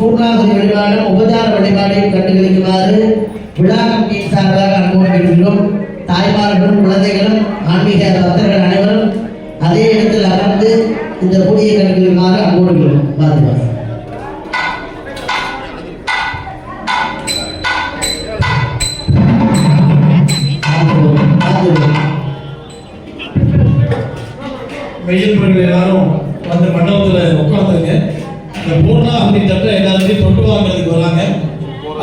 பூர்ணாகுதி வழிபாடும் உபச்சார வழிபாடையும் கண்டுகளிக்குமாறு விழா கமிட்டியின் சார்பாக அனுபவம் இருக்கின்றோம். தாய்மார்களும் குழந்தைகளும் ஆன்மீக பக்தர்கள் அனைவரும் அதே இடத்தில் அமர்ந்து இந்த பூஜையை கண்டுகளிக்குமாறு அனுபவம் பார்த்துவார். மெய்யன்பர்கள் எல்லாரும் வந்து மண்டபத்தில் உட்காந்துருங்க. இந்த பூர்ணாகுதி தட்டை எல்லாத்தையும் தொட்டு வாங்கிறதுக்கு வராங்க.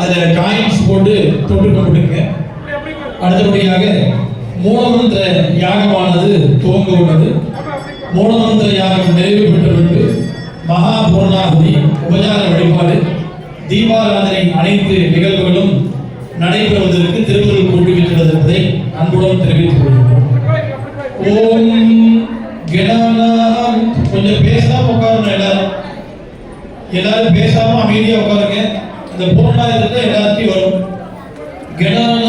அதில் காயின்ஸ் போட்டு தொட்டு கொண்டுங்க. அடுத்தபடியாக மூலமந்திர யாகமானது துவங்க உள்ளது. மூலமந்திர யாகம் நிறைவு பெற்ற பின்பு மகா பூர்ணாகுதி, உபச்சார வழிபாடு, தீபாராதனை அனைத்து நிகழ்வுகளும் நடைபெறுவதற்கு திருப்பூரில் கூட்டுவிட்டுள்ளது என்பதை அன்புடன் தெரிவித்துக் கொள்கிறோம். ஓம் கணநாம். கொஞ்சம் பேசாம உட்காரணும். எல்லாரும் பேசாம அமைதியா உட்காருங்க. இந்த பூர்ணாயுதத்தை எல்லாத்தையும் வரும். கணநாம்